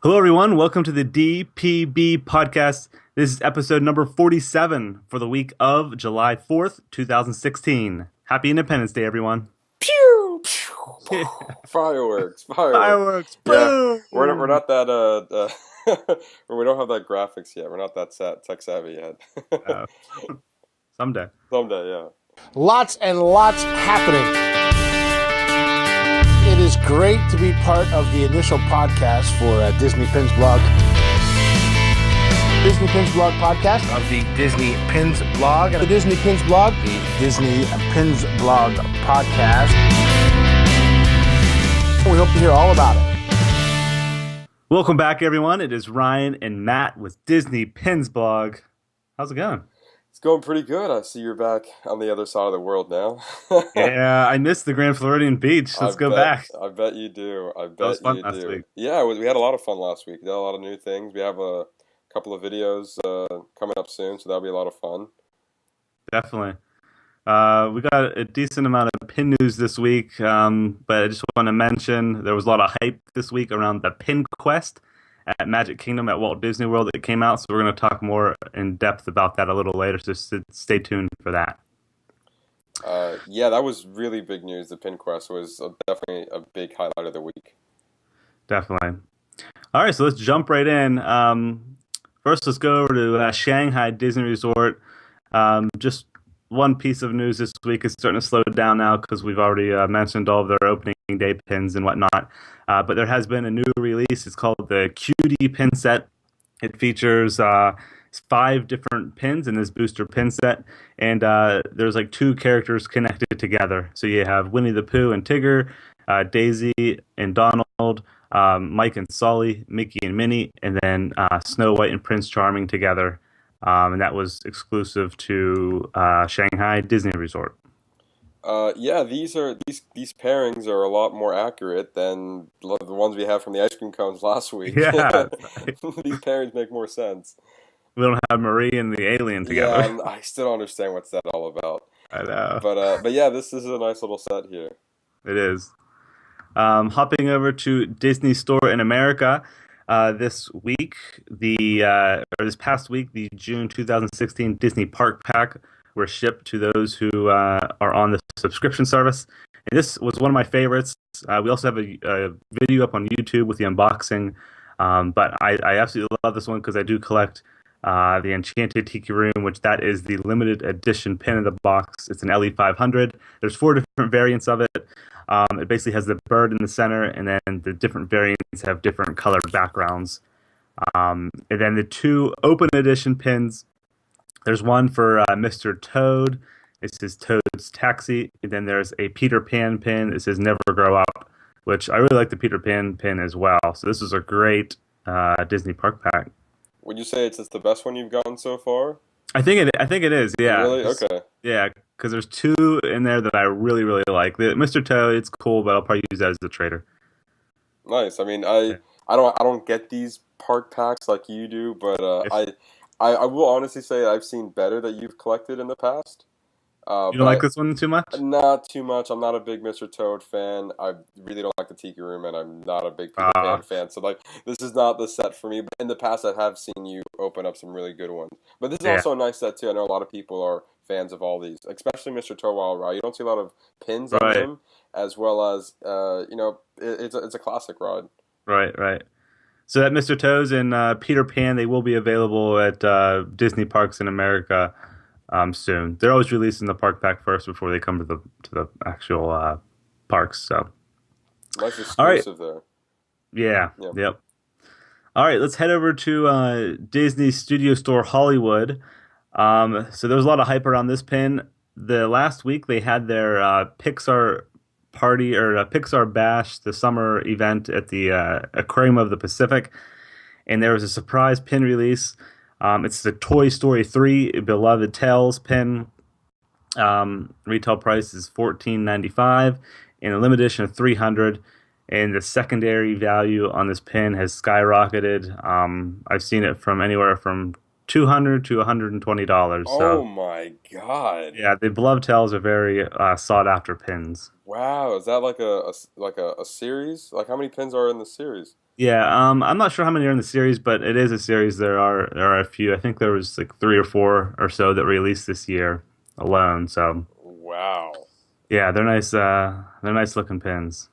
Hello, everyone. Welcome to the DPB Podcast. This is episode number 47 for the week of July 4th, 2016. Happy Independence Day, everyone. Pew, pew. Fireworks. Fireworks. Yeah, Boom. we're not that we don't have that graphics yet. We're not that tech savvy yet. Uh, someday. Someday, yeah. Lots and lots happening. It is great to be part of the initial podcast for Disney Pins Blog. Disney Pins Blog podcast. Of the Disney Pins Blog. The Disney Pins Blog. The Disney Pins Blog podcast. We hope to hear all about it. Welcome back, everyone. It is Ryan and Matt with Disney Pins Blog. How's it going? It's going pretty good. I see you're back on the other side of the world now. Yeah, I missed the Grand Floridian Beach. Let's go back. I bet you do. That was fun last week. Yeah, we had a lot of fun last week. We did a lot of new things. We have a couple of videos coming up soon, so that'll be a lot of fun. Definitely. We got a decent amount of pin news this week, but I just want to mention there was a lot of hype this week around the PinQuest at Magic Kingdom at Walt Disney World that came out, so we're going to talk more in depth about that a little later, so stay tuned for that. Yeah, that was really big news. The PinQuest was definitely a big highlight of the week. Definitely. All right, so let's jump right in. First, let's go over to Shanghai Disney Resort. Just one piece of news this week is starting to slow down now because we've already mentioned all of their opening day pins and whatnot. But there has been a new release. It's called the Cutie pin set. It features 5 different pins in this booster pin set, and there's like 2 characters connected together. So you have Winnie the Pooh and Tigger, Daisy and Donald, Mike and Sully, Mickey and Minnie, and then Snow White and Prince Charming together. And that was exclusive to Shanghai Disney Resort. Yeah, these pairings are a lot more accurate than the ones we have from the ice cream cones last week. Yeah. These pairings make more sense. We don't have Marie and the alien together. Yeah, I still don't understand what's that all about. I know. But yeah, this is a nice little set here. It is. Hopping over to Disney Store in America. This past week, the June 2016 Disney Park Pack were shipped to those who are on the subscription service. And this was one of my favorites. We also have a video up on YouTube with the unboxing. But I absolutely love this one because I do collect the Enchanted Tiki Room, which that is the limited edition pin in the box. It's an LE500. There's 4 different variants of it. It basically has the bird in the center, and then the different variants have different colored backgrounds. And then the 2 open edition pins, there's one for Mr. Toad. It says Toad's Taxi. And then there's a Peter Pan pin. It says Never Grow Up, which I really like the Peter Pan pin as well. So this is a great Disney Park Pack. Would you say it's the best one you've gotten so far? I think it is. Yeah. Really? Okay. Yeah, because there's 2 in there that I really, really like. The Mr. Toad, it's cool, but I'll probably use that as the trader. Nice. I mean, I don't get these park packs like you do, but I will honestly say I've seen better that you've collected in the past. You don't like this one too much? Not too much. I'm not a big Mr. Toad fan. I really don't like the Tiki Room, and I'm not a big Peter Pan fan. So, this is not the set for me. But in the past, I have seen you open up some really good ones. But this is also a nice set, too. I know a lot of people are fans of all these, especially Mr. Toad Wild Ride. You don't see a lot of pins on him, as well as, it's a classic ride. Right. So that Mr. Toad's and Peter Pan, they will be available at Disney Parks in America soon. They're always releasing the park pack first before they come to the actual parks. So nice exclusive there. Yeah. Yep. All right, let's head over to Disney Studio Store Hollywood. So there was a lot of hype around this pin. The last week they had their Pixar party or Pixar Bash, the summer event at the Aquarium of the Pacific, and there was a surprise pin release. It's the Toy Story 3 Beloved Tales pin. Retail price is $14.95, and a limited edition of 300. And the secondary value on this pin has skyrocketed. I've seen it from anywhere from $200 to $120. Oh my god! Yeah, the Beloved Tales are very sought after pins. Wow, is that like a series? Like how many pins are in the series? Yeah, I'm not sure how many are in the series, but it is a series. There are a few. I think there was like 3 or 4 or so that released this year alone. So Wow. yeah, they're nice. They're nice looking pins.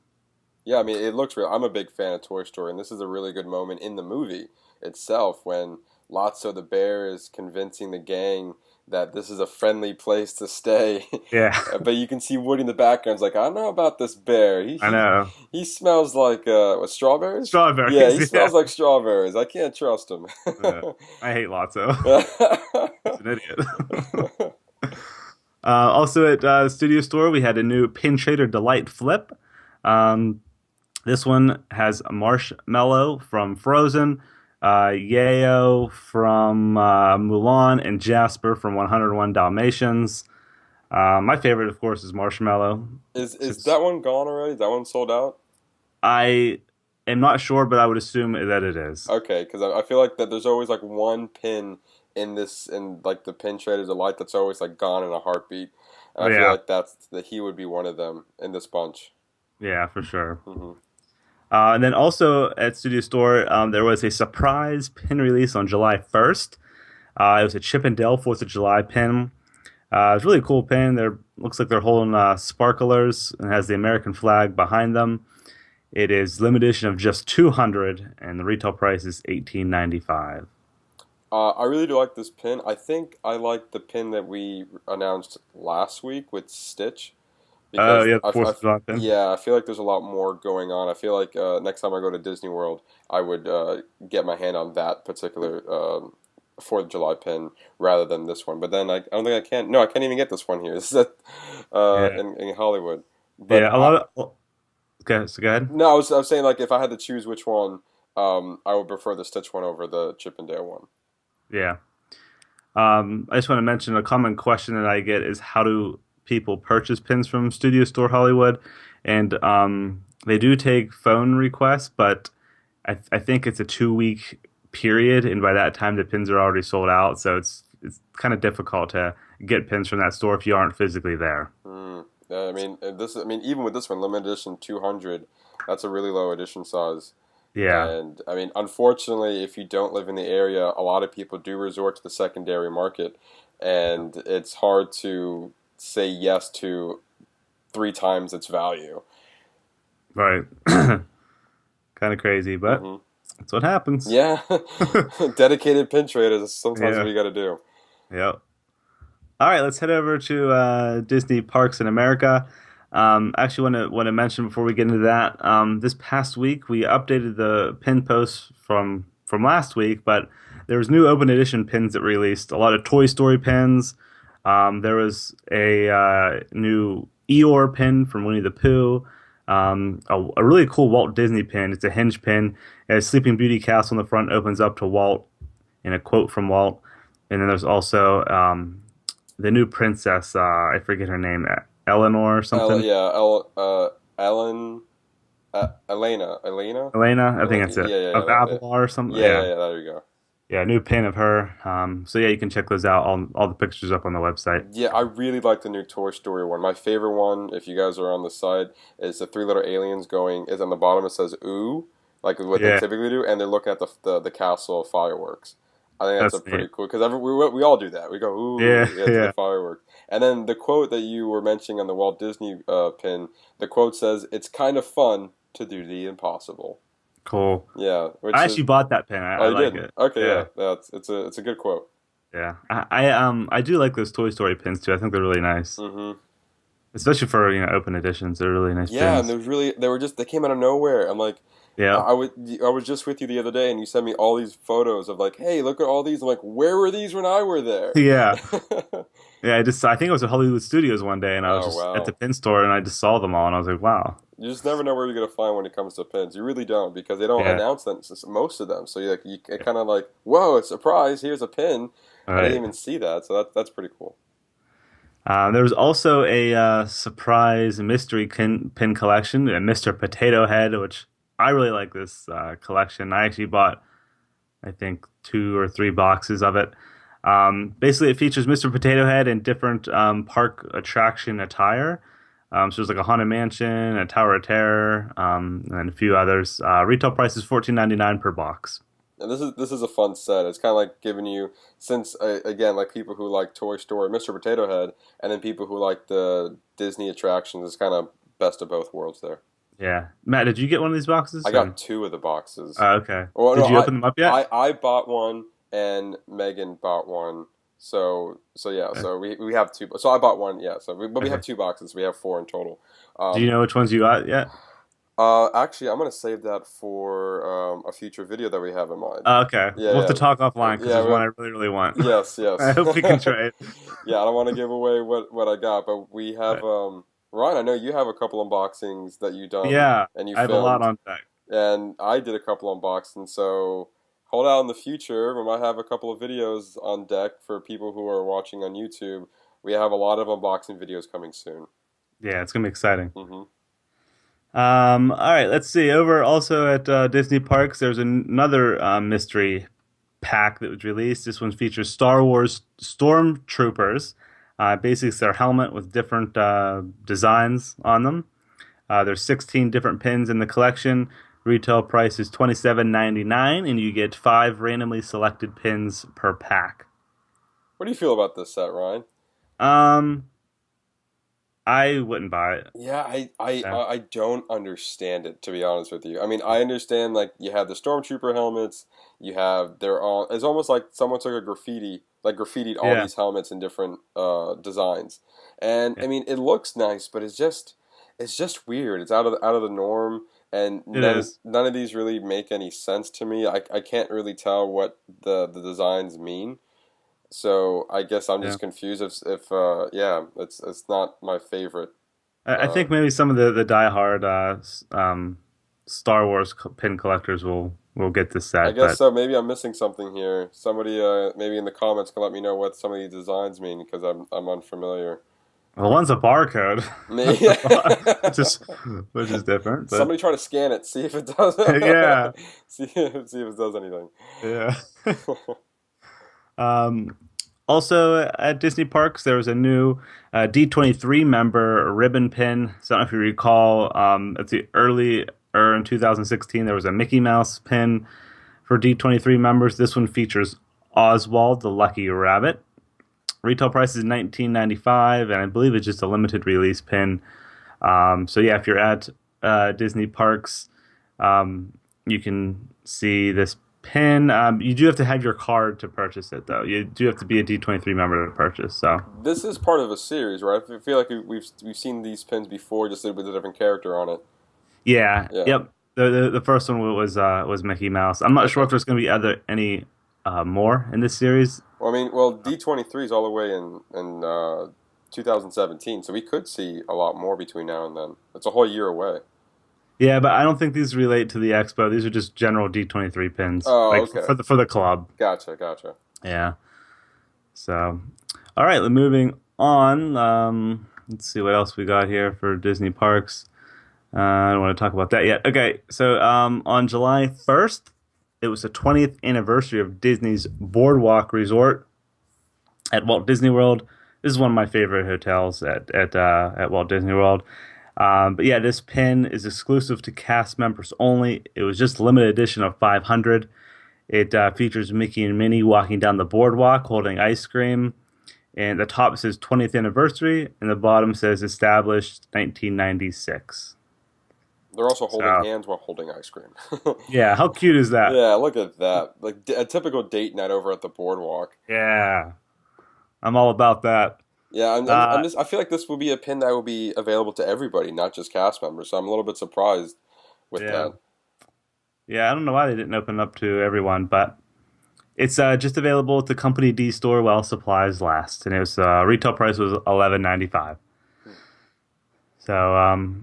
Yeah, I mean, it looks real. I'm a big fan of Toy Story, and this is a really good moment in the movie itself when Lotso the bear is convincing the gang that this is a friendly place to stay. Yeah, But you can see Woody in the background. It's like, I don't know about this bear. He I he, know. he smells like what, strawberries? Yeah, he Strawberries. Yeah, smells like strawberries. I can't trust him. yeah. I hate Lotso. He's an idiot. Also at Studio Store, we had a new Pin Trader Delight Flip. Um, This one has Marshmallow from Frozen, Yayo from Mulan, and Jasper from 101 Dalmatians. My favorite, of course, is Marshmallow. Is that one gone already? Is that one sold out? I am not sure, but I would assume that it is. Okay, because I feel like that there's always like one pin in like the Pin Trader Delight that's always like gone in a heartbeat, and I feel like that he would be one of them in this bunch. Yeah, for sure. Hmm. And then also at Studio Store, there was a surprise pin release on July 1st. It was a Chip and Dale 4th of July pin. It's a really cool pin. Looks like they're holding sparklers and has the American flag behind them. It is limited edition of just 200, and the retail price is $18.95. I really do like this pin. I think I like the pin that we announced last week with Stitch. Oh, yeah, the 4th of July pin. Yeah, I feel like there's a lot more going on. I feel like next time I go to Disney World, I would get my hand on that particular 4th of July pin rather than this one. But then I don't think I can. No, I can't even get this one here. This is in Hollywood. But Yeah, a lot of. Okay, so go ahead. no, I was saying like if I had to choose which one, I would prefer the Stitch one over the Chip and Dale one. Yeah. I just want to mention a common question that I get is how do people purchase pins from Studio Store Hollywood? And they do take phone requests, but I think it's a 2-week period, and by that time the pins are already sold out. So it's kind of difficult to get pins from that store if you aren't physically there. Yeah, I mean even with this one, limited edition 200, that's a really low edition size. Yeah. And I mean, unfortunately, if you don't live in the area, a lot of people do resort to the secondary market, and it's hard to say yes to 3 times its value. Right. Kind of crazy, but that's what happens. Yeah. Dedicated pin traders is sometimes what you got to do. Yep. All right, let's head over to Disney Parks in America. Actually, want to mention before we get into that, this past week we updated the pin posts from last week, but there was new open edition pins that released. A lot of Toy Story pins. There was a new Eeyore pin from Winnie the Pooh. A really cool Walt Disney pin. It's a hinge pin. It has Sleeping Beauty castle on the front, opens up to Walt, and a quote from Walt. And then there's also the new princess. I forget her name. Eleanor or something. Elena. Elena, I think that's it. Yeah, of Avalar or something. Yeah, there you go. Yeah, new pin of her. So yeah, you can check those out. All the pictures up on the website. Yeah, I really like the new Toy Story one. My favorite one, if you guys are on the side, is the 3 little aliens is on the bottom. It says "ooh," like what they typically do, and they're looking at the castle of fireworks. I think that's pretty cool because we all do that. We go "ooh," the fireworks. And then the quote that you were mentioning on the Walt Disney pin, the quote says, "It's kind of fun to do the impossible." Cool. Yeah. I actually bought that pin. I like it. Okay, yeah. It's a good quote. Yeah. I do like those Toy Story pins too. I think they're really nice. Mm-hmm. Especially for open editions. They're really nice pins. And they came out of nowhere. I'm like, I was just with you the other day, and you sent me all these photos of like, hey, look at all these. I'm like, where were these when I were there? Yeah. Yeah, I think it was at Hollywood Studios one day, and I was at the pin store, and I just saw them all, and I was like, wow. You just never know where you're going to find when it comes to pins. You really don't, because they don't announce them, most of them. So you kind of like, whoa, it's a surprise, here's a pin. Right. I didn't even see that, so that's pretty cool. There was also a surprise mystery pin collection, a Mr. Potato Head, which I really like this collection. I actually bought, I think, 2 or 3 boxes of it. Basically, it features Mr. Potato Head in different park attraction attire. So there's like a Haunted Mansion, a Tower of Terror, and a few others. Retail price is $14.99 per box. And this is a fun set. It's kind of like giving you, since again, like people who like Toy Story, Mr. Potato Head, and then people who like the Disney attractions. It's kind of best of both worlds there. Yeah, Matt, did you get one of these boxes? I got 2 of the boxes. Okay. Well, did you open them up yet? I bought one, and Megan bought one. So yeah. Okay. So we have 2. So I bought one. Yeah. So we have 2 boxes. We have 4 in total. Do you know which ones you got yet? Actually, I'm gonna save that for a future video that we have in mind. Okay. Yeah, we'll have to talk offline because there's one I really, really want. Yes. I hope we can trade. Yeah, I don't want to give away what I got, but we have Ryan, I know you have a couple unboxings that you've done. Yeah, and I have a lot on deck. And I did a couple unboxings, so hold out in the future. We might have a couple of videos on deck for people who are watching on YouTube. We have a lot of unboxing videos coming soon. Yeah, it's going to be exciting. Mm-hmm. All right, let's see. Over also at Disney Parks, there's another mystery pack that was released. This one features Star Wars Stormtroopers. Basically, it's their helmet with different designs on them. There's 16 different pins in the collection. Retail price is $27.99, and you get 5 randomly selected pins per pack. What do you feel about this set, Ryan? I wouldn't buy it. Yeah, I don't understand it, to be honest with you. I mean, I understand, like, you have the Stormtrooper helmets, they're all, it's almost like someone took a graffitied all these helmets in different designs. And, I mean, it looks nice, but it's just weird. It's out of the norm, and none of these really make any sense to me. I can't really tell what the designs mean. So I guess I'm just confused if it's not my favorite. I think maybe some of the diehard Star Wars pin collectors will get this set. I guess so. Maybe I'm missing something here. Somebody maybe in the comments can let me know what some of these designs mean, because I'm unfamiliar. Well, one's a barcode, which is different. But... Somebody try to scan it, see if it does. Yeah. see if it does anything. Yeah. Also at Disney Parks, there was a new D23 member ribbon pin. So I don't know if you recall, at the earlier in 2016, there was a Mickey Mouse pin for D23 members. This one features Oswald the Lucky Rabbit. Retail price is $19.95, and I believe it's just a limited release pin. So yeah, if you're at Disney Parks, you can see this pin. You do have to have your card to purchase it, though. You do have to be a D23 member to purchase. So this is part of a series, right? I feel like we've seen these pins before, just with a different character on it. Yeah. Yep. The first one was Mickey Mouse. I'm not sure if there's going to be any more in this series. Well, D23 is all the way in 2017, so we could see a lot more between now and then. It's a whole year away. Yeah, but I don't think these relate to the expo. These are just general D23 pins. Oh, okay. For the club. Gotcha. Yeah. So, all right, moving on. Let's see what else we got here for Disney Parks. I don't want to talk about that yet. Okay, so on July 1st, it was the 20th anniversary of Disney's Boardwalk Resort at Walt Disney World. This is one of my favorite hotels at Walt Disney World. But yeah, this pin is exclusive to cast members only. It was just limited edition of 500. It features Mickey and Minnie walking down the boardwalk holding ice cream. And the top says 20th anniversary, and the bottom says established 1996. They're also holding hands while holding ice cream. Yeah, how cute is that? Yeah, look at that. Like a typical date night over at the boardwalk. Yeah, I'm all about that. Yeah, I feel like this will be a pin that will be available to everybody, not just cast members. So I'm a little bit surprised with that. Yeah, I don't know why they didn't open up to everyone, but it's just available at the Company D store while supplies last, and it was retail price was $11.95. So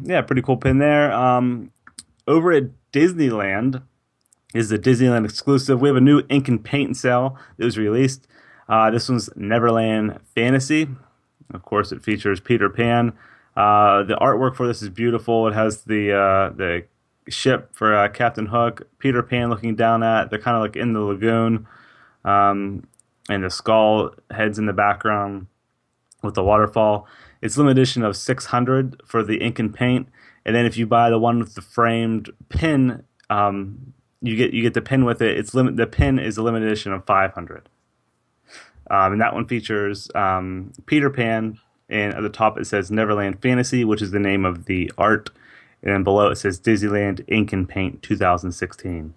yeah, pretty cool pin there. Over at Disneyland is the Disneyland exclusive. We have a new ink and paint sale that was released. This one's Neverland Fantasy. Of course, it features Peter Pan. The artwork for this is beautiful. It has the ship for Captain Hook, Peter Pan looking down at. They're kind of like in the lagoon, and the skull heads in the background with the waterfall. It's limited edition of 600 for the ink and paint, and then if you buy the one with the framed pin, you get the pin with it. The pin is a limited edition of 500, and that one features Peter Pan, and at the top it says Neverland Fantasy, which is the name of the art, and then below it says Disneyland Ink and Paint 2016.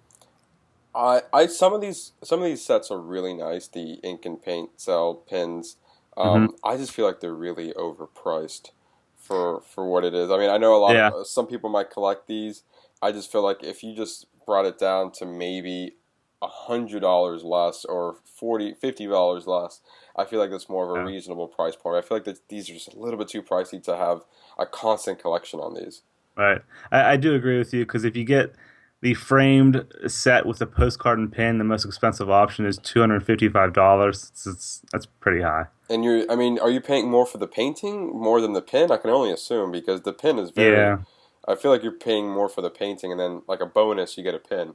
Some of these sets are really nice. The ink and paint cell pins. I just feel like they're really overpriced for what it is. I mean, I know some people might collect these. I just feel like if you just brought it down to maybe $100 less or $50 less, I feel like that's more of a reasonable price point. I feel like that these are just a little bit too pricey to have a constant collection on these. Right. I do agree with you, because if you get the framed set with the postcard and pin, the most expensive option is $255. That's pretty high. And are you paying more for the painting more than the pin? I can only assume, because the pin is very... Yeah. I feel like you're paying more for the painting, and then like a bonus, you get a pin.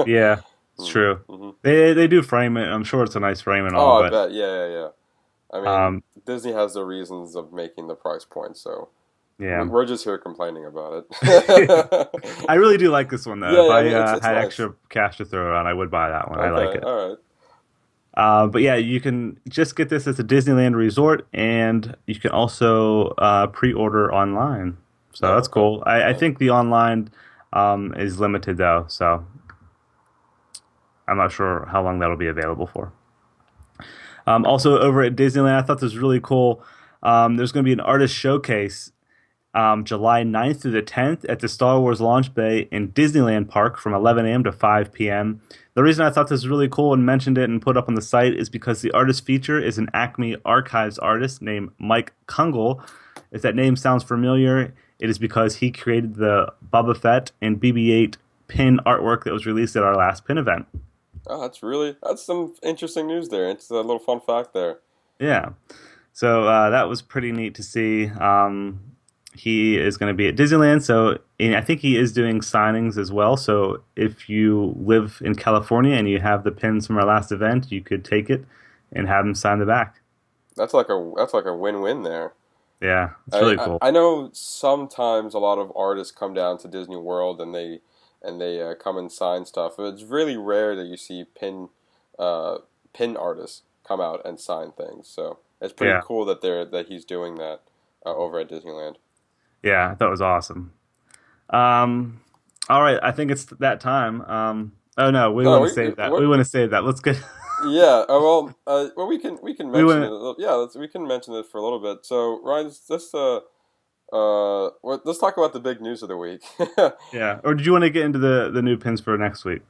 Yeah, it's true. Mm-hmm. They do frame it. I'm sure it's a nice frame and all. Oh, I bet. Yeah. I mean, Disney has their reasons of making the price point, so... Yeah, we're just here complaining about it. I really do like this one, though. Yeah, if I had nice. Extra cash to throw around, I would buy that one. Okay, I like it. All right. But yeah, you can just get this as a Disneyland resort, and you can also pre-order online. So that's cool. I think the online is limited, though, so I'm not sure how long that'll be available for. Also, over at Disneyland, I thought this was really cool. There's going to be an artist showcase July 9th through the 10th at the Star Wars Launch Bay in Disneyland Park from 11 a.m. to 5 p.m. The reason I thought this was really cool and mentioned it and put up on the site is because the artist feature is an Acme Archives artist named Mike Kungle. If that name sounds familiar, it is because he created the Boba Fett and BB-8 pin artwork that was released at our last pin event. Oh, that's some interesting news there. It's a little fun fact there. Yeah. So that was pretty neat to see. He is going to be at Disneyland, and I think he is doing signings as well. So if you live in California and you have the pins from our last event, you could take it and have him sign the back. That's like a win-win there. Yeah, it's really cool. I know sometimes a lot of artists come down to Disney World and they come and sign stuff. It's really rare that you see pin artists come out and sign things. So it's pretty cool that he's doing that over at Disneyland. Yeah, that was awesome. All right, I think it's that time. We want to save that. We want to save that. Let's get. Yeah. We can mention it. Yeah, we can mention it for a little bit. So Ryan, let's talk about the big news of the week. Yeah. Or did you want to get into the new pins for next week?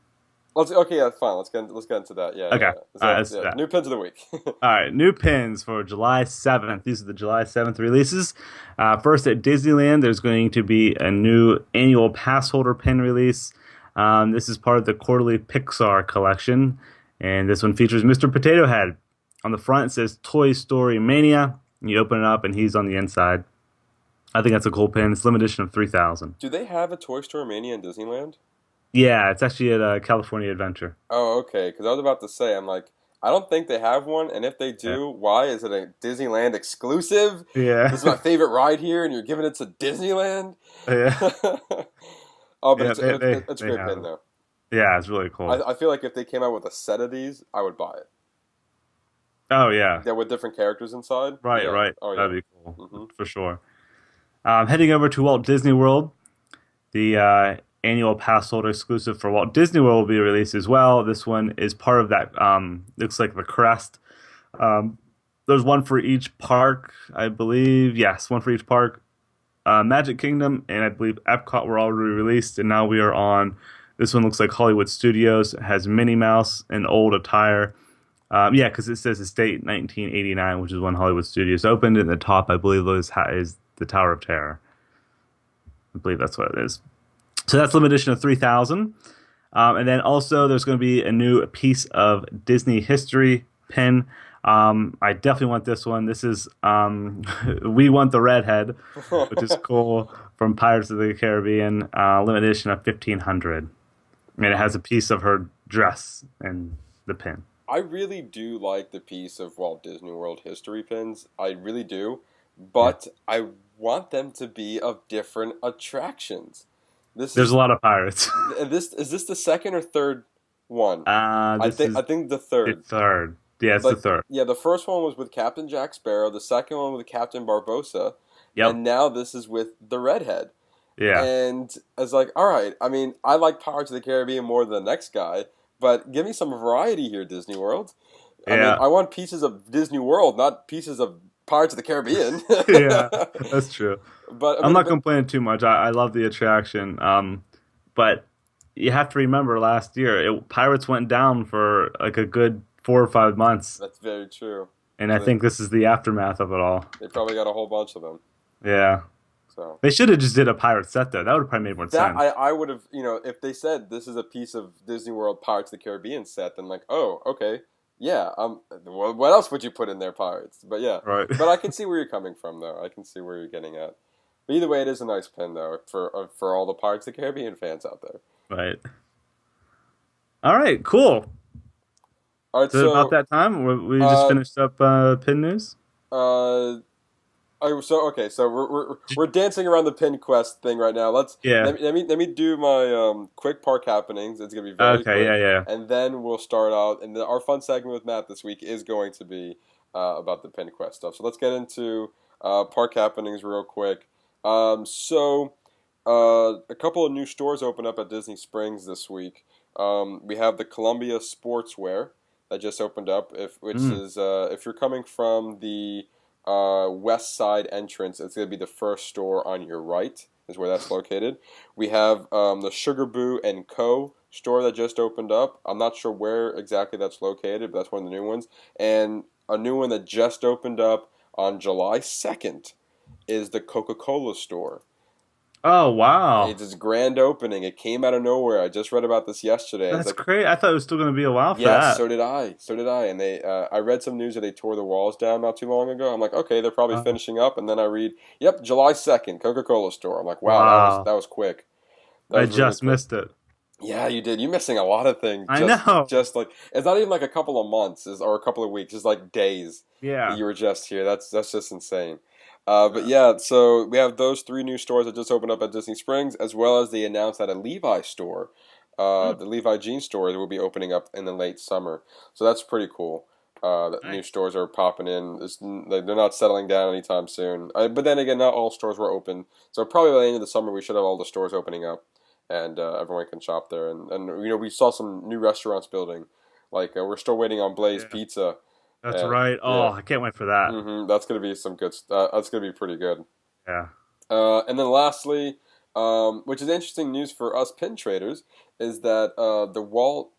Fine. Let's get into that. Yeah. Okay. Yeah. New pins of the week. All right, new pins for July 7th. These are the July 7th releases. First at Disneyland, there's going to be a new annual pass holder pin release. This is part of the quarterly Pixar collection, and this one features Mr. Potato Head. On the front, it says Toy Story Mania. You open it up, and he's on the inside. I think that's a cool pin. It's limited edition of 3,000. Do they have a Toy Story Mania in Disneyland? Yeah, it's actually at California Adventure. Oh, okay. Because I was about to say, I'm like, I don't think they have one, and if they do, why? Is it a Disneyland exclusive? Yeah. This is my favorite ride here, and you're giving it to Disneyland? Yeah. But it's a great pin, though. Yeah, it's really cool. I feel like if they came out with a set of these, I would buy it. Oh, yeah. Yeah, with different characters inside? Right. Oh, that'd be cool, for sure. Heading over to Walt Disney World, the annual pass holder exclusive for Walt Disney World will be released as well. This one is part of that, looks like the crest. There's one for each park, I believe. Yes, one for each park. Magic Kingdom and I believe Epcot were already released, and now we are on, this one looks like Hollywood Studios. It has Minnie Mouse in old attire. Because it says Estate 1989, which is when Hollywood Studios opened. And at the top, I believe, is the Tower of Terror. I believe that's what it is. So that's limited edition of 3,000. And then also there's going to be a new piece of Disney history pin. I definitely want this one. This is We Want the Redhead, which is cool, from Pirates of the Caribbean, limited edition of 1,500. And it has a piece of her dress and the pin. I really do like the piece of Walt Disney World history pins. I really do. but I want them to be of different attractions. There's a lot of pirates. Is this the second or third one? I think the third. The third. Yeah, it's the third. Yeah, the first one was with Captain Jack Sparrow. The second one with Captain Barbossa. Yep. And now this is with the Redhead. Yeah. And I was like, all right. I mean, I like Pirates of the Caribbean more than the next guy, but give me some variety here, Disney World. I mean, I want pieces of Disney World, not pieces of Pirates of the Caribbean. Yeah, that's true. But I'm not complaining too much. I love the attraction. But you have to remember last year, Pirates went down for like a good 4 or 5 months. That's very true. And I think this is the aftermath of it all. They probably got a whole bunch of them. Yeah. So they should have just did a pirate set though. That would have probably made more sense. I would have, if they said this is a piece of Disney World Pirates of the Caribbean set, then like, oh, okay, yeah. What else would you put in there, Pirates? But yeah, right. But I can see where you're coming from, though. I can see where you're getting at. But either way, it is a nice pin, though, for all the Pirates of the Caribbean fans out there. Right. All right. Cool. All right, so about that time, we just finished up pin news. So we're dancing around the PinQuest thing right now. Let me do my quick park happenings. It's gonna be very quick. Yeah. And then we'll start out. And our fun segment with Matt this week is going to be about the PinQuest stuff. So let's get into park happenings real quick. A couple of new stores open up at Disney Springs this week. We have the Columbia Sportswear that just opened up. If you're coming from the west side entrance, it's going to be the first store on your right is where that's located. We have the Sugar Boo & Co. store that just opened up. I'm not sure where exactly that's located, but that's one of the new ones. And a new one that just opened up on July 2nd is the Coca-Cola store. Oh, wow. It's its grand opening. It came out of nowhere. I just read about this yesterday. That's great. I thought it was still going to be a while for that. Yeah, so did I. And I read some news that they tore the walls down not too long ago. I'm like, okay, they're probably finishing up. And then I read, yep, July 2nd, Coca-Cola store. I'm like, wow. That was quick. I just missed it. Yeah, you did. You're missing a lot of things. I know. Just like, it's not even like a couple of months or a couple of weeks. It's like days. Yeah. You were just here. That's just insane. But yeah, so we have those 3 new stores that just opened up at Disney Springs, as well as they announced that a Levi store, the Levi jeans store, will be opening up in the late summer. So that's pretty cool. That new stores are popping in. They're not settling down anytime soon. But then again, not all stores were open. So probably by the end of the summer, we should have all the stores opening up, and everyone can shop there. And we saw some new restaurants building. Like we're still waiting on Blaze Pizza. That's right. Oh, I can't wait for that. Mm-hmm. That's going to be some good. That's going to be pretty good. Yeah. And then lastly, which is interesting news for us pin traders, is that the Walt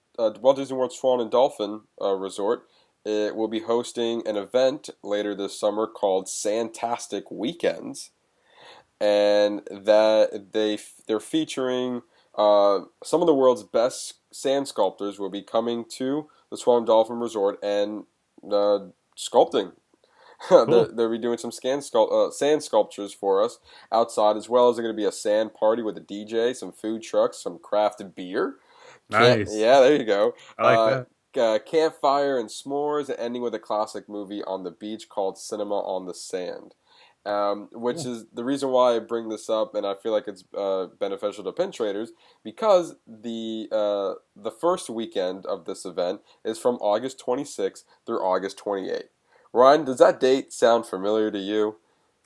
Disney World Swan and Dolphin Resort will be hosting an event later this summer called Sandtastic Weekends, and that they're featuring some of the world's best sand sculptors will be coming to the Swan and Dolphin Resort and sculpting. Cool. They'll be doing some sand sculptures for us outside, as well as there's going to be a sand party with a DJ, some food trucks, some craft beer. Nice. Yeah, there you go. I like that. Campfire and s'mores, and ending with a classic movie on the beach called Cinema on the Sand. Which is the reason why I bring this up, and I feel like it's beneficial to pin traders, because the first weekend of this event is from August 26th through August 28th. Ryan, does that date sound familiar to you?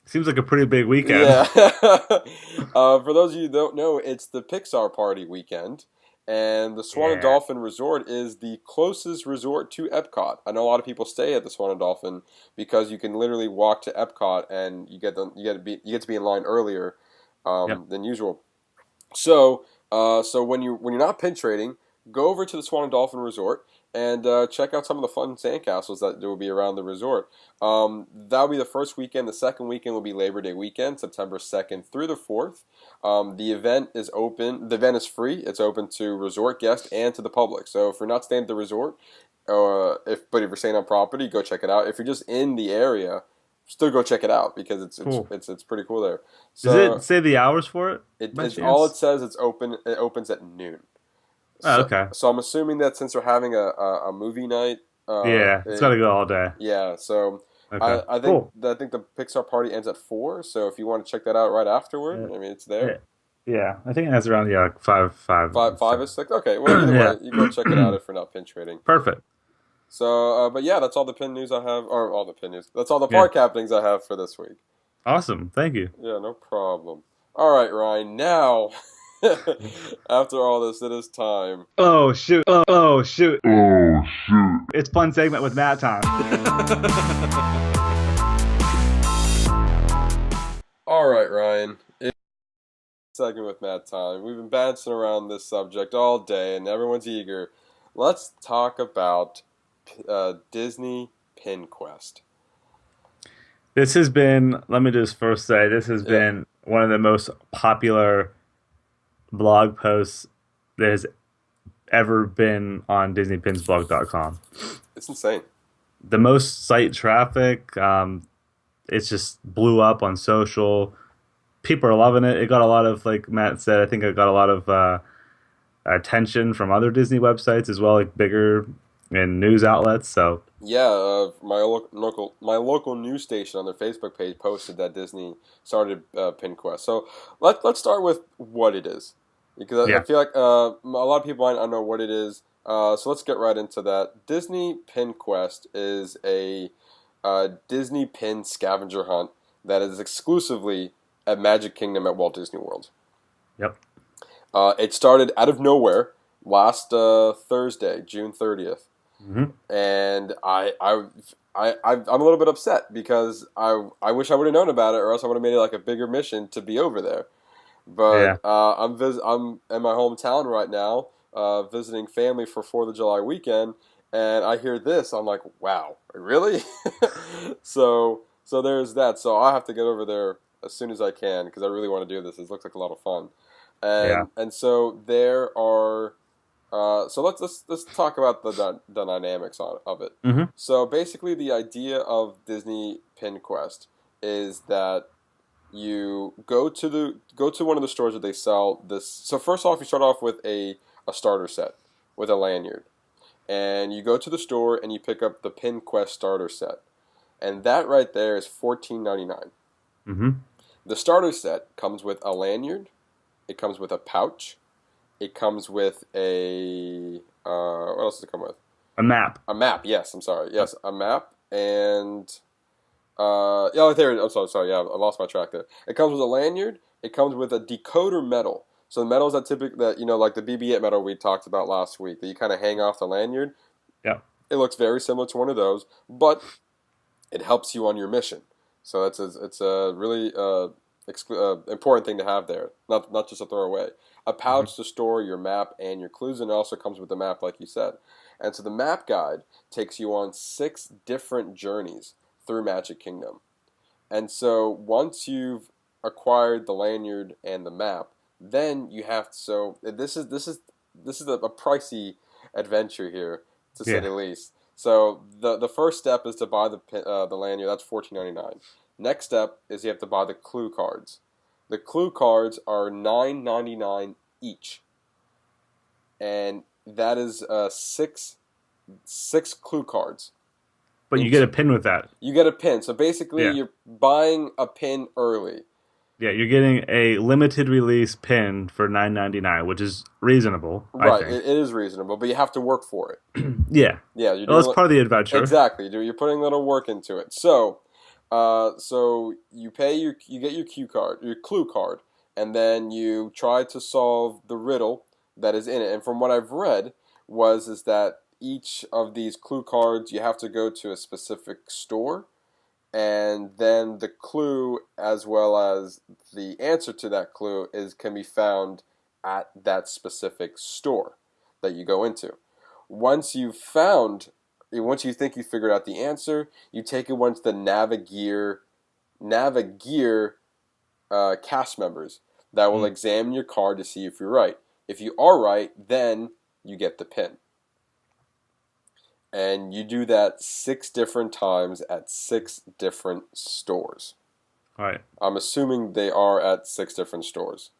Seems like a pretty big weekend. Yeah. For those of you who don't know, it's the Pixar Party weekend. And the Swan and Dolphin Resort is the closest resort to Epcot. I know a lot of people stay at the Swan and Dolphin because you can literally walk to Epcot and you get to be in line earlier than usual. So when you're not pin trading, go over to the Swan and Dolphin Resort and check out some of the fun sandcastles that will be around the resort. That'll be the first weekend. The second weekend will be Labor Day weekend, September 2nd through the 4th. The event is open. The event is free. It's open to resort guests and to the public. So if you're not staying at the resort, but if you're staying on property, go check it out. If you're just in the area, still go check it out because it's pretty cool there. So, does it say the hours for it? It's all it says. It's open. It opens at noon. Oh, okay. So I'm assuming that since we're having a movie night, it's got to go all day. Yeah. So Okay. I think Cool. I think the Pixar party ends at 4. So if you want to check that out right afterward, I mean, it's there. Yeah, I think it has around 5. Five or 6. Okay. Well, either Yeah. way, you go check it out if you're not pin trading. Perfect. So, but yeah, that's all the pin news I have, or all the pin news. That's all the Yeah. park happenings I have for this week. Awesome. Thank you. Yeah, no problem. All right, Ryan. Now, after all this, it is time. Oh shoot! Oh shoot! Oh shoot! It's fun segment with Matt time. All right, Ryan. It's segment with Matt time. We've been bouncing around this subject all day, and everyone's eager. Let's talk about Disney PinQuest. This has been. Let me just first say this has been one of the most popular blog posts that has ever been on DisneyPinsBlog.com. It's insane. The most site traffic. It's just blew up on social. People are loving it. It got a lot of, like Matt said, I think it got a lot of attention from other Disney websites as well, like bigger and news outlets. So yeah, my local news station on their Facebook page posted that Disney started PinQuest. So let's start with what it is, because I feel like a lot of people might not know what it is. So let's get right into that. Disney PinQuest is a Disney pin scavenger hunt that is exclusively at Magic Kingdom at Walt Disney World. Yep. It started out of nowhere last Thursday, June 30th. Mm-hmm. And I'm a little bit upset because I wish I would have known about it, or else I would have made it like a bigger mission to be over there. But I'm in my hometown right now, visiting family for 4th of July weekend, and I hear this. I'm like, wow, really? So there's that. So I have to get over there as soon as I can because I really want to do this. It looks like a lot of fun. And so there are. So let's talk about the dynamics of it. Mm-hmm. So basically, the idea of Disney PinQuest is that you go to one of the stores that they sell this. So first off, you start off with a starter set with a lanyard, and you go to the store and you pick up the PinQuest starter set, and that right there is $14.99. Mm-hmm. The starter set comes with a lanyard, it comes with a pouch. It comes with a what else does it come with? A map. A map. Yes, I'm sorry. Yes, a map and there. I'm sorry. Yeah, I lost my track there. It comes with a lanyard. It comes with a decoder medal. So the medals like the BB-8 medal we talked about last week that you kind of hang off the lanyard. Yeah. It looks very similar to one of those, but it helps you on your mission. So it's a really important thing to have there. Not just a throwaway. A pouch to store your map and your clues, and it also comes with the map, like you said. And so the map guide takes you on 6 different journeys through Magic Kingdom. And so once you've acquired the lanyard and the map, then you have to. So this is a pricey adventure here, to say the least. So the first step is to buy the lanyard. That's $14.99. Next step is you have to buy the clue cards. The clue cards are $9.99 each, and that is 6 clue cards. But you get a pin with that. You get a pin. So basically, you're buying a pin early. Yeah, you're getting a limited release pin for $9.99, which is reasonable. Right, I think. It is reasonable, but you have to work for it. Yeah. Yeah, That's part of the adventure. Exactly. You're putting a little work into it. So you get your clue card, and then you try to solve the riddle that is in it. And from what I've read is that each of these clue cards you have to go to a specific store, and then the clue as well as the answer to that clue can be found at that specific store that you go into. Once you think you figured out the answer, you take it once the Navigear cast members that will examine your card to see if you're right. If you are right, then you get the pin. And you do that 6 different times at 6 different stores. All right. I'm assuming they are at 6 different stores.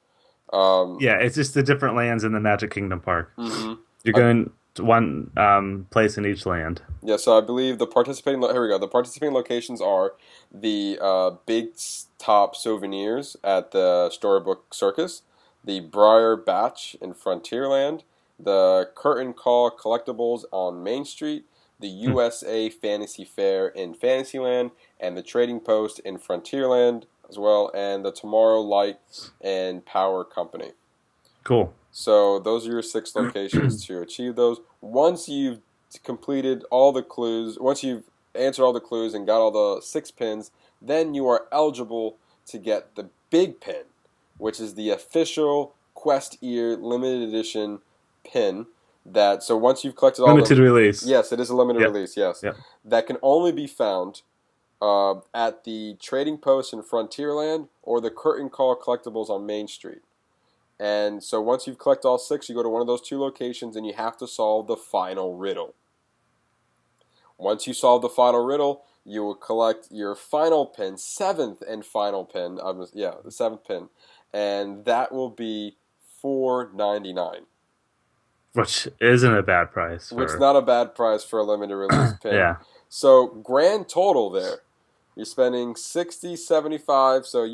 It's just the different lands in the Magic Kingdom park. Mm-hmm. You're going one place in each land. Yeah, so I believe the participating. Here we go. The participating locations are the Big Top Souvenirs at the Storybook Circus, the Briar Batch in Frontierland, the Curtain Call Collectibles on Main Street, the USA Fantasy Fair in Fantasyland, and the Trading Post in Frontierland as well, and the Tomorrow Light and Power Company. Cool. So those are your 6 locations to achieve those. Once you've completed all the clues, once you've answered all the clues and got all the 6 pins, then you are eligible to get the big pin, which is the official Quest Ear limited edition pin. So once you've collected all limited release. Yes, it is a limited release. Yes, that can only be found at the Trading Post in Frontierland or the Curtain Call Collectibles on Main Street. And so once you've collected all 6, you go to one of those 2 locations and you have to solve the final riddle. Once you solve the final riddle, you will collect your final pin, 7th and final pin. The 7th pin. And that will be $4.99. Which isn't a bad price. Which is not a bad price for a limited release pin. Yeah. So grand total there. You're spending $60, $75, so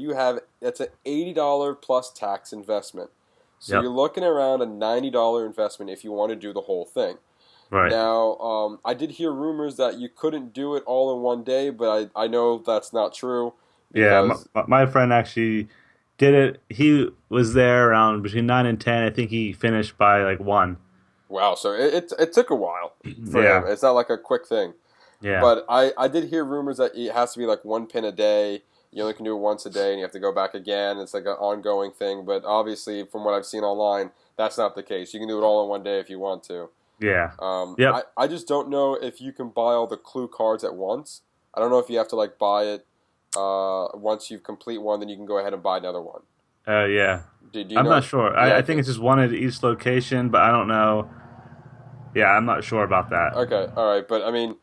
it's an $80 plus tax investment. So you're looking around a $90 investment if you want to do the whole thing. Right. Now, I did hear rumors that you couldn't do it all in one day, but I know that's not true. Yeah, my friend actually did it. He was there around between 9 and 10. I think he finished by like 1. Wow, so it took a while for him. It's not like a quick thing. Yeah. But I did hear rumors that it has to be like 1 pin a day. You only can do it once a day, and you have to go back again. It's like an ongoing thing. But obviously, from what I've seen online, that's not the case. You can do it all in one day if you want to. Yeah. I just don't know if you can buy all the clue cards at once. I don't know if you have to like buy it once you complete one, then you can go ahead and buy another one. Yeah. Do you I'm know? not sure. Yeah, I think it's just one at each location, but I don't know. Yeah, I'm not sure about that. Okay, all right. But I mean...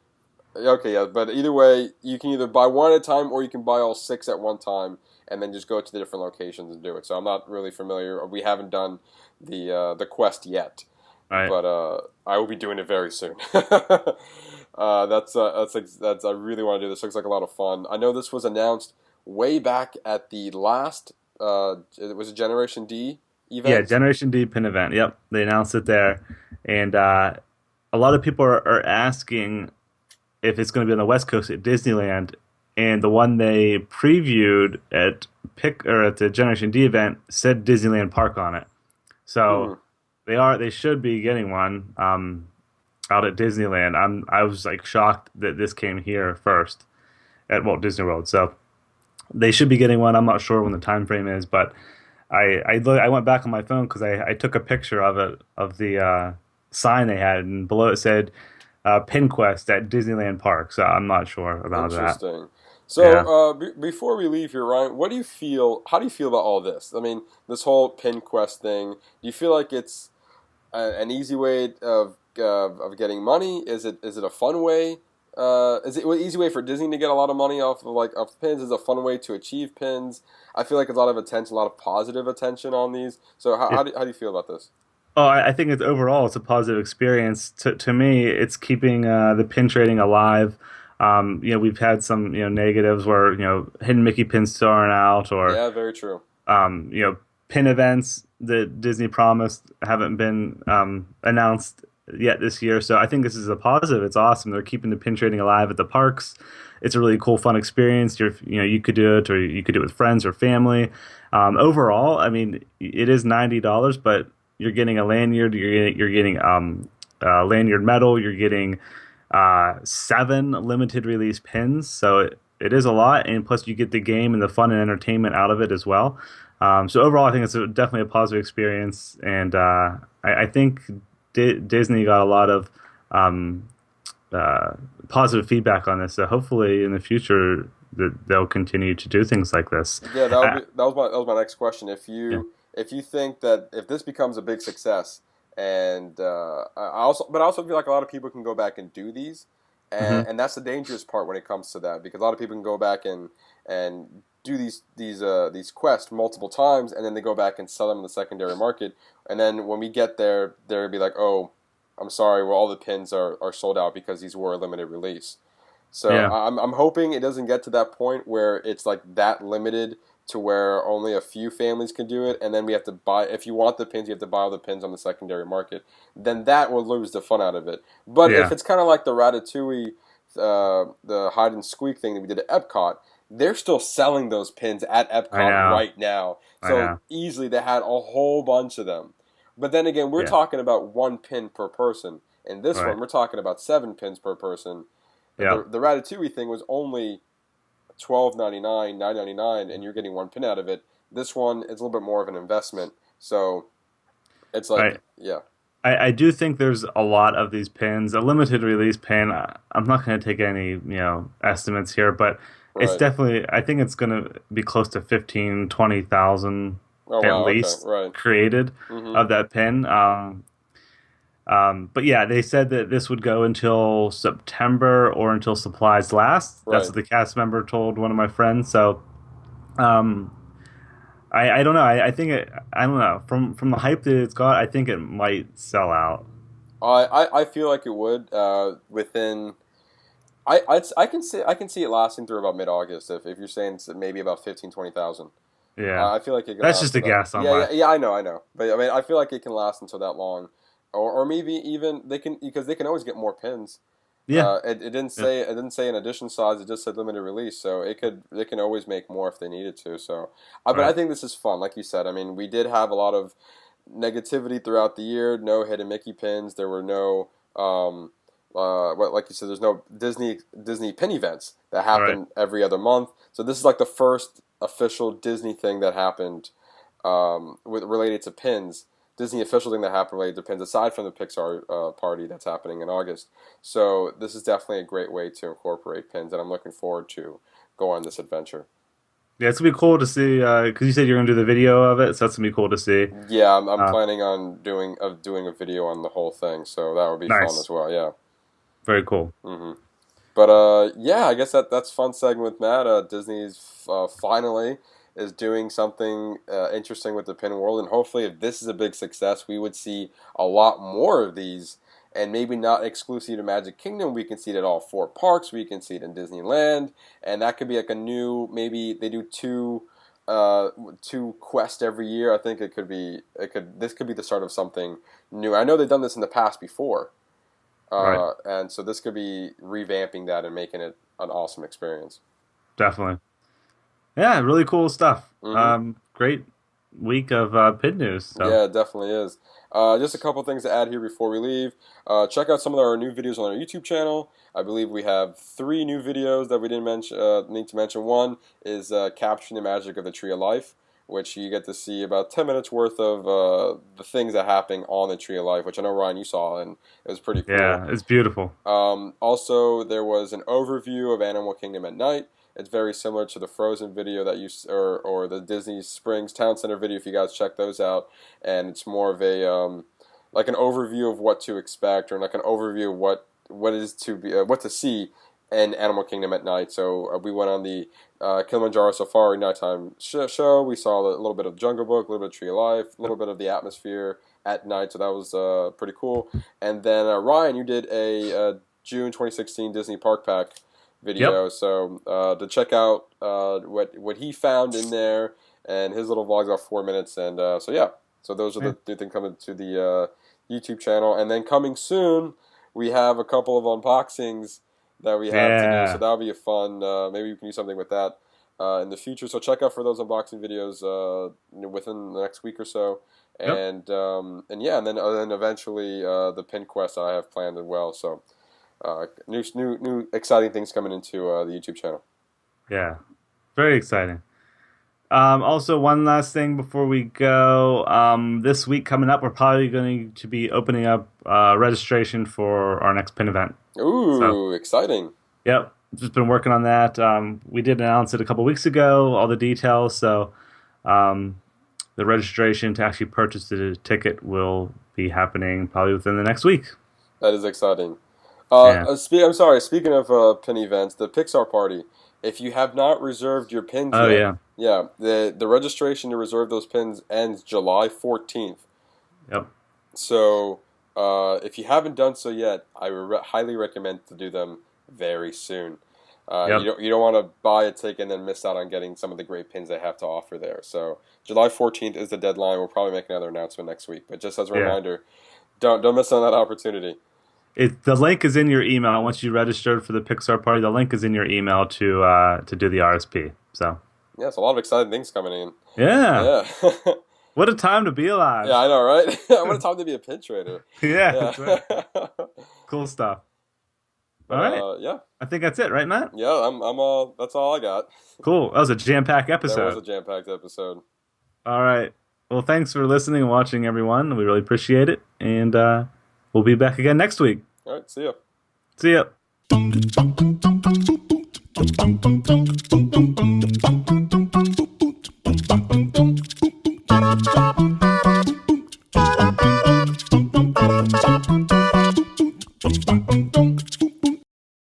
Okay, yeah, but either way, you can either buy one at a time or you can buy all 6 at one time and then just go to the different locations and do it. So I'm not really familiar. We haven't done the quest yet, right. But I will be doing it very soon. I really want to do this. Looks like a lot of fun. I know this was announced way back at the last. It was a Generation D event. Yeah, Generation D pin event. Yep, they announced it there, and a lot of people are asking if it's going to be on the West Coast at Disneyland, and the one they previewed at the Generation D event said Disneyland Park on it. So they should be getting one out at Disneyland. I was like shocked that this came here first at Walt Disney World. So they should be getting one. I'm not sure when the time frame is, but I went back on my phone because I took a picture of the sign they had, and below it said PinQuest at Disneyland Park, so I'm not sure about that. Interesting. So before we leave here, Ryan, how do you feel about all this? I mean, this whole PinQuest thing, do you feel like it's an easy way of getting money? Is it a fun way? Is it an easy way for Disney to get a lot of money off pins? Is it a fun way to achieve pins? I feel like there's a lot of attention, a lot of positive attention on these. So how do you feel about this? Oh, I think overall it's a positive experience. To me, it's keeping the pin trading alive. We've had some negatives where hidden Mickey pins still aren't out, or very true. Pin events that Disney promised haven't been announced yet this year. So I think this is a positive. It's awesome. They're keeping the pin trading alive at the parks. It's a really cool, fun experience. You could do it, or you could do it with friends or family. Overall, I mean, it is $90, but you're getting a lanyard. You're getting a lanyard medal. You're getting 7 limited release pins. So it is a lot, and plus you get the game and the fun and entertainment out of it as well. So overall, I think it's definitely a positive experience, and I think Disney got a lot of positive feedback on this. So hopefully in the future they'll continue to do things like this. Yeah, that was my next question. If you think that if this becomes a big success, and I also feel like a lot of people can go back and do these, and that's the dangerous part when it comes to that, because a lot of people can go back and do these quests multiple times, and then they go back and sell them in the secondary market, and then when we get there, they'll be like, oh, I'm sorry, well, all the pins are sold out because these were a limited release. So Yeah. I'm hoping it doesn't get to that point where it's like that limited to where only a few families can do it, and then we have to buy. If you want the pins, you have to buy all the pins on the secondary market. Then that will lose the fun out of it. But if it's kind of like the Ratatouille, the hide and squeak thing that we did at Epcot, they're still selling those pins at Epcot right now. So easily they had a whole bunch of them. But then again, we're talking about 1 pin per person. In this one, we're talking about 7 pins per person. Yeah. The Ratatouille thing was only $12.99, $9.99, and you're getting 1 pin out of it. This one is a little bit more of an investment. So it's like, I do think there's a lot of these pins. A limited release pin, I'm not going to take any estimates here, but it's definitely, I think it's going to be close to 15,000, 20,000 at least created of that pin. But yeah, they said that this would go until September or until supplies last. That's what the cast member told one of my friends. So, I don't know. I think I don't know. From the hype that it's got, I think it might sell out. I feel like it would within. I can see it lasting through about mid-August if you're saying it's maybe about 15,000, 20,000. Yeah, I feel like it can. That's just a guess on yeah, I know. But I mean, I feel like it can last until that long. Or maybe even because they can always get more pins. Yeah. It didn't say an edition size. It just said limited release. So they can always make more if they needed to. So, but I think this is fun. Like you said, I mean, we did have a lot of negativity throughout the year. No hidden Mickey pins. There were no like you said, there's no Disney pin events that happen every other month. So this is like the first official Disney thing that happened related to pins. Disney official thing that happened related to pins, aside from the Pixar party that's happening in August. So this is definitely a great way to incorporate pins, and I'm looking forward to go on this adventure. Yeah, it's going to be cool to see, because you said you're going to do the video of it, so that's going to be cool to see. Yeah, I'm planning on doing a video on the whole thing, so that would be fun as well, yeah. Very cool. Mm-hmm. But, yeah, I guess that's fun segment with Matt. Disney's finally is doing something interesting with the pin world, and hopefully if this is a big success, we would see a lot more of these, and maybe not exclusive to Magic Kingdom. We can see it at all 4 parks. We can see it in Disneyland, and that could be like a new, maybe they do two quests every year. I think this could be the start of something new. I know they've done this in the past before, and so this could be revamping that and making it an awesome experience. Definitely. Yeah, really cool stuff. Great week of pin news. So. Yeah, it definitely is. Just a couple things to add here before we leave. Check out some of our new videos on our YouTube channel. I believe we have 3 new videos that we didn't need to mention. One is Capturing the Magic of the Tree of Life, which you get to see about 10 minutes worth of the things that happen on the Tree of Life, which I know, Ryan, you saw, and it was pretty cool. Yeah, it's beautiful. Also, there was an overview of Animal Kingdom at night. It's very similar to the Frozen video that or the Disney Springs Town Center video, if you guys check those out. And it's more of a like an overview of what to expect, or like an overview of what is to be what to see in Animal Kingdom at night. So we went on the Kilimanjaro Safari nighttime show. We saw a little bit of Jungle Book, a little bit of Tree of Life, a little bit of the atmosphere at night. So that was pretty cool. And then Ryan, you did a June 2016 Disney Park Pack video, so to check out what he found in there, and his little vlog's about 4 minutes, and so those are the new things coming to the YouTube channel. And then coming soon, we have a couple of unboxings that we have to do, so that'll be a fun, maybe we can do something with that in the future, so check out for those unboxing videos within the next week or so. And then eventually the PinQuest I have planned as well, so new exciting things coming into the YouTube channel. Yeah, very exciting. Also, one last thing before we go. This week coming up, we're probably going to be opening up registration for our next pin event. Ooh, exciting. Yep, just been working on that. We did announce it a couple weeks ago, all the details. So the registration to actually purchase the ticket will be happening probably within the next week. That is exciting. I'm sorry, speaking of pin events, the Pixar party, if you have not reserved your pins yet, the registration to reserve those pins ends July 14th. Yep. So If you haven't done so yet, I would highly recommend to do them very soon. You don't want to buy a ticket and then miss out on getting some of the great pins they have to offer there. So July 14th is the deadline. We'll probably make another announcement next week. But just as a reminder, don't miss on that opportunity. The link is in your email. Once you registered for the Pixar party, the link is in your email to do the RSP. So it's a lot of exciting things coming in. Yeah. What a time to be alive. Yeah, I know, right? What a time to be a pin trader. Yeah. That's right. Cool stuff. All right. Yeah. I think that's it, right, Matt? Yeah, I'm all. That's all I got. Cool. That was a jam-packed episode. That was a jam-packed episode. All right. Well, thanks for listening and watching, everyone. We really appreciate it, and we'll be back again next week. All right. See ya. See ya.